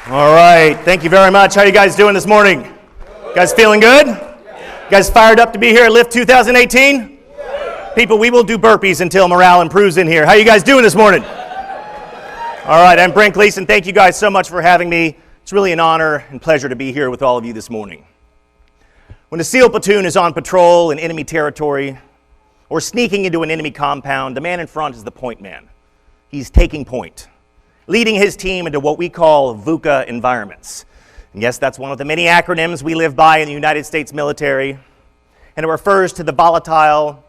All right, thank you very much. How you guys doing this morning? You guys feeling good? You guys fired up to be here at Lift 2018? People, we will do burpees until morale improves in here. How you guys doing this morning? All right, I'm Brent Gleeson. Thank you guys so much for having me. It's really an honor and pleasure to be here with all of you this morning. When a SEAL platoon is on patrol in enemy territory or sneaking into an enemy compound, the man in front is the point man. He's taking point, leading his team into what we call VUCA environments. And yes, that's one of the many acronyms we live by in the United States military, and it refers to the volatile,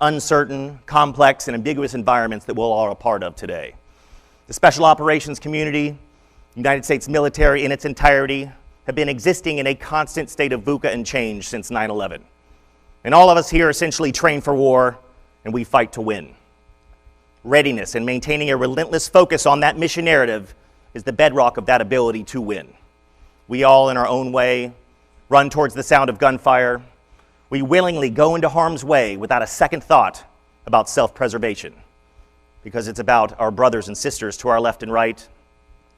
uncertain, complex, and ambiguous environments that we're all a part of today. The Special Operations community, United States military in its entirety, have been existing in a constant state of VUCA and change since 9/11. And all of us here essentially train for war, and we fight to win. Readiness and maintaining a relentless focus on that mission narrative is the bedrock of that ability to win. We all, in our own way, run towards the sound of gunfire. We willingly go into harm's way without a second thought about self-preservation, because it's about our brothers and sisters to our left and right,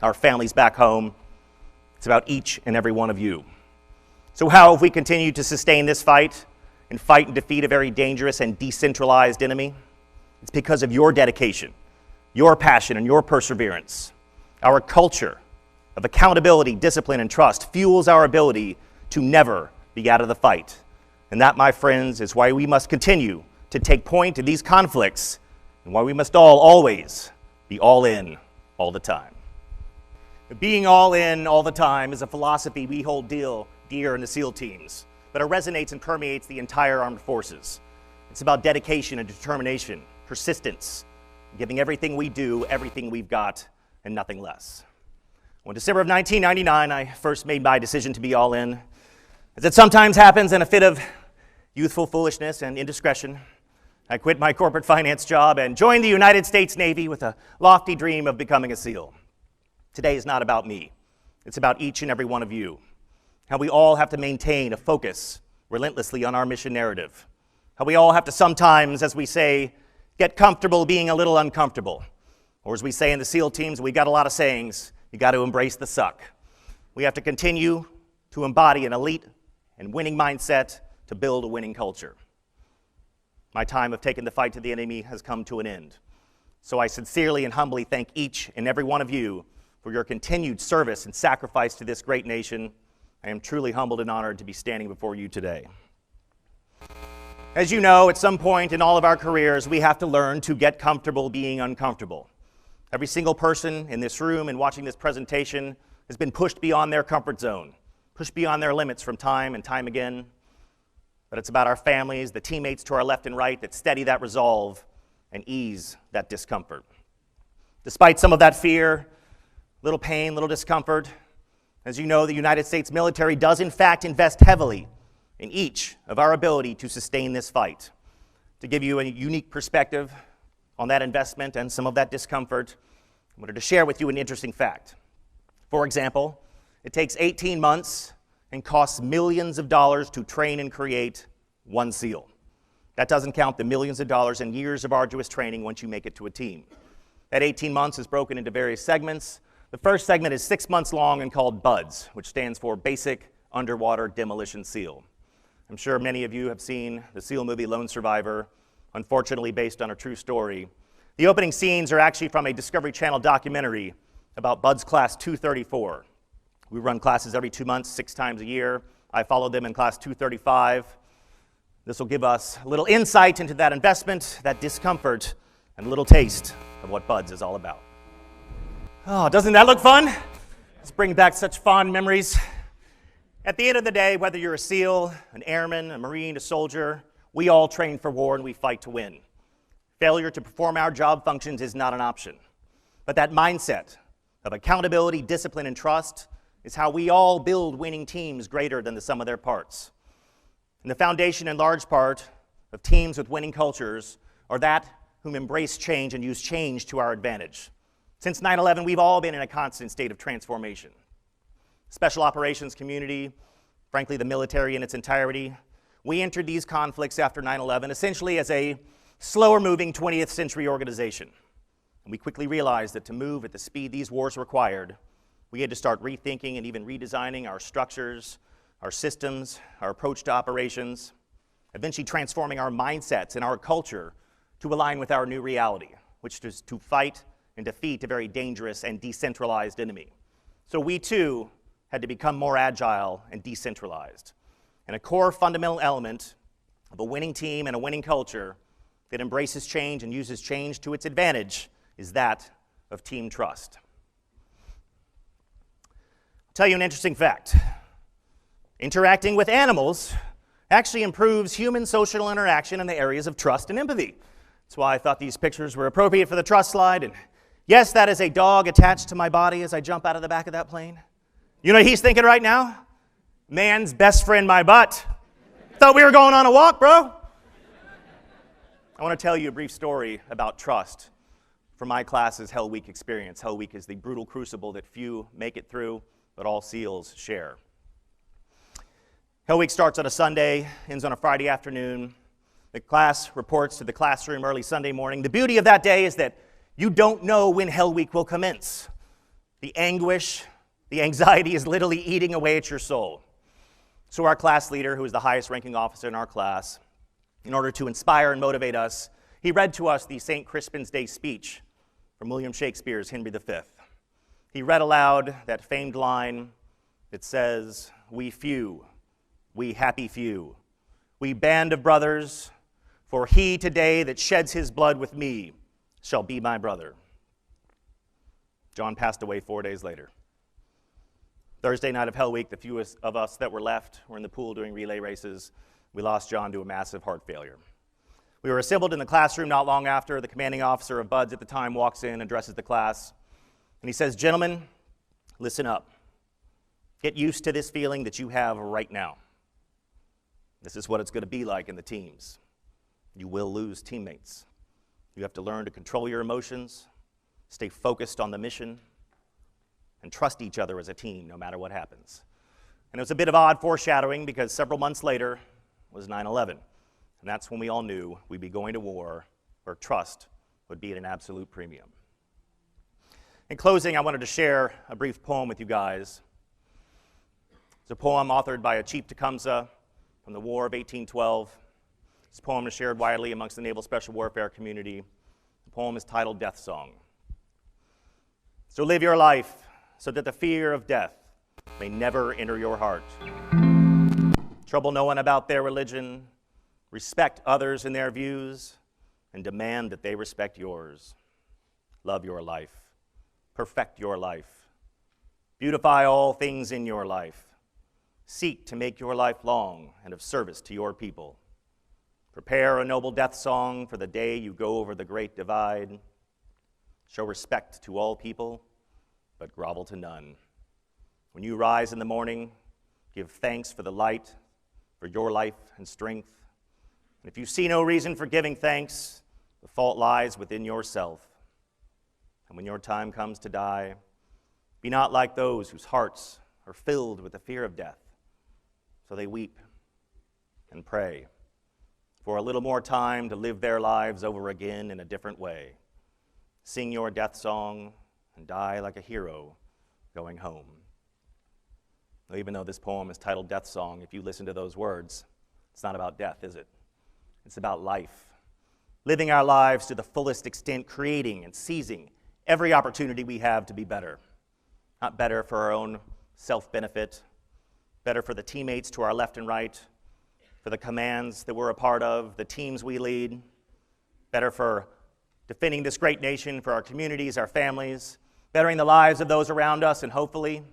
our families back home. It's about each and every one of you. So how have we continued to sustain this fight and fight and defeat a very dangerous and decentralized enemy? It's because of your dedication, your passion, and your perseverance. Our culture of accountability, discipline, and trust fuels our ability to never be out of the fight. And that, my friends, is why we must continue to take point in these conflicts and why we must all always be all in all the time. Being all in all the time is a philosophy we hold dear in the SEAL teams, but it resonates and permeates the entire armed forces. It's about dedication and determination, persistence, giving everything we do, everything we've got, and nothing less. When December of 1999, I first made my decision to be all in. As it sometimes happens in a fit of youthful foolishness and indiscretion, I quit my corporate finance job and joined the United States Navy with a lofty dream of becoming a SEAL. Today is not about me. It's about each and every one of you. How we all have to maintain a focus relentlessly on our mission narrative. How we all have to sometimes, as we say, get comfortable being a little uncomfortable. Or as we say in the SEAL teams, we got a lot of sayings, you got to embrace the suck. We have to continue to embody an elite and winning mindset to build a winning culture. My time of taking the fight to the enemy has come to an end. So I sincerely and humbly thank each and every one of you for your continued service and sacrifice to this great nation. I am truly humbled and honored to be standing before you today. As you know, at some point in all of our careers, we have to learn to get comfortable being uncomfortable. Every single person in this room and watching this presentation has been pushed beyond their comfort zone, pushed beyond their limits from time and time again. But it's about our families, the teammates to our left and right that steady that resolve and ease that discomfort. Despite some of that fear, little pain, little discomfort, as you know, the United States military does in fact invest heavily in each of our ability to sustain this fight. To give you a unique perspective on that investment and some of that discomfort, I wanted to share with you an interesting fact. For example, it takes 18 months and costs millions of dollars to train and create one SEAL. That doesn't count the millions of dollars and years of arduous training once you make it to a team. That 18 months is broken into various segments. The first segment is 6 months long and called BUDS, which stands for Basic Underwater Demolition SEAL. I'm sure many of you have seen the SEAL movie Lone Survivor, unfortunately based on a true story. The opening scenes are actually from a Discovery Channel documentary about BUDS Class 234. We run classes every 2 months, 6 times a year. I followed them in Class 235. This will give us a little insight into that investment, that discomfort, and a little taste of what BUDS is all about. Oh, doesn't that look fun? Let's bring back such fond memories. At the end of the day, whether you're a SEAL, an airman, a Marine, a soldier, we all train for war and we fight to win. Failure to perform our job functions is not an option. But that mindset of accountability, discipline, and trust is how we all build winning teams greater than the sum of their parts. And the foundation, in large part, of teams with winning cultures are that whom embrace change and use change to our advantage. Since 9/11, we've all been in a constant state of transformation. Special Operations community, frankly the military in its entirety, we entered these conflicts after 9/11 essentially as a slower-moving 20th century organization. And we quickly realized that to move at the speed these wars required, We had to start rethinking and even redesigning our structures, our systems, our approach to operations, eventually transforming our mindsets and our culture to align with our new reality, which is to fight and defeat a very dangerous and decentralized enemy. So we too had to become more agile and decentralized. And a core fundamental element of a winning team and a winning culture that embraces change and uses change to its advantage is that of team trust. I'll tell you an interesting fact. Interacting with animals actually improves human social interaction in the areas of trust and empathy. That's why I thought these pictures were appropriate for the trust slide. And yes, that is a dog attached to my body as I jump out of the back of that plane. You know what he's thinking right now? Man's best friend, my butt. Thought we were going on a walk, bro. I want to tell you a brief story about trust from my class's Hell Week experience. Hell Week is the brutal crucible that few make it through, but all SEALs share. Hell Week starts on a Sunday, ends on a Friday afternoon. The class reports to the classroom early Sunday morning. The beauty of that day is that you don't know when Hell Week will commence. The anguish, the anxiety is literally eating away at your soul. So our class leader, who is the highest ranking officer in our class, in order to inspire and motivate us, he read to us the St. Crispin's Day speech from William Shakespeare's Henry V. He read aloud that famed line that says, "We few, we happy few, we band of brothers, for he today that sheds his blood with me shall be my brother." John passed away 4 days later. Thursday night of Hell Week, the fewest of us that were left were in the pool doing relay races. We lost John to a massive heart failure. We were assembled in the classroom not long after. The commanding officer of BUDS at the time walks in and addresses the class. And he says, "Gentlemen, listen up. Get used to this feeling that you have right now. This is what it's going to be like in the teams. You will lose teammates. You have to learn to control your emotions, stay focused on the mission, and trust each other as a team no matter what happens." And it was a bit of odd foreshadowing because several months later was 9/11. And that's when we all knew we'd be going to war where trust would be at an absolute premium. In closing, I wanted to share a brief poem with you guys. It's a poem authored by a Chief Tecumseh from the War of 1812. This poem is shared widely amongst the Naval Special Warfare community. The poem is titled Death Song. "So live your life so that the fear of death may never enter your heart. Trouble no one about their religion, respect others in their views, and demand that they respect yours. Love your life, perfect your life, beautify all things in your life, seek to make your life long and of service to your people. Prepare a noble death song for the day you go over the great divide. Show respect to all people, but grovel to none. When you rise in the morning, give thanks for the light, for your life and strength. And if you see no reason for giving thanks, the fault lies within yourself. And when your time comes to die, be not like those whose hearts are filled with the fear of death. So they weep and pray for a little more time to live their lives over again in a different way. Sing your death song and die like a hero going home." Now, even though this poem is titled Death Song, if you listen to those words, it's not about death, is it? It's about life. Living our lives to the fullest extent, creating and seizing every opportunity we have to be better. Not better for our own self-benefit, better for the teammates to our left and right, for the commands that we're a part of, the teams we lead, better for defending this great nation, for our communities, our families, bettering the lives of those around us, and hopefully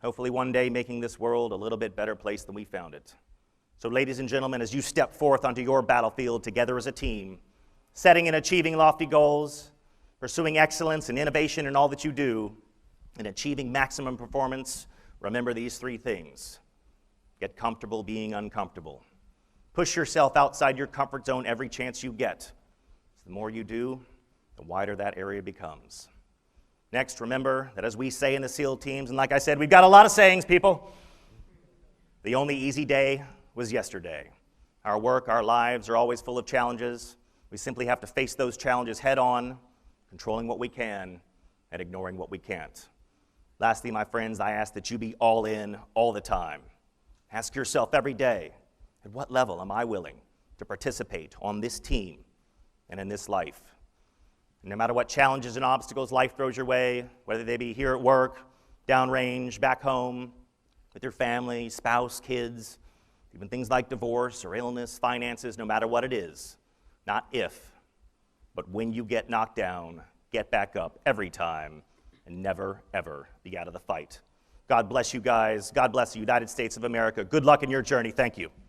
one day making this world a little bit better place than we found it. So ladies and gentlemen, as you step forth onto your battlefield together as a team, setting and achieving lofty goals, pursuing excellence and innovation in all that you do, and achieving maximum performance, remember these three things. Get comfortable being uncomfortable. Push yourself outside your comfort zone every chance you get. So the more you do, the wider that area becomes. Next, remember that as we say in the SEAL teams, and like I said, we've got a lot of sayings, people. The only easy day was yesterday. Our work, our lives are always full of challenges. We simply have to face those challenges head on, controlling what we can and ignoring what we can't. Lastly, my friends, I ask that you be all in all the time. Ask yourself every day, at what level am I willing to participate on this team and in this life? And no matter what challenges and obstacles life throws your way, whether they be here at work, downrange, back home, with your family, spouse, kids, even things like divorce or illness, finances, no matter what it is, not if, but when you get knocked down, get back up every time and never, ever be out of the fight. God bless you guys. God bless the United States of America. Good luck in your journey. Thank you.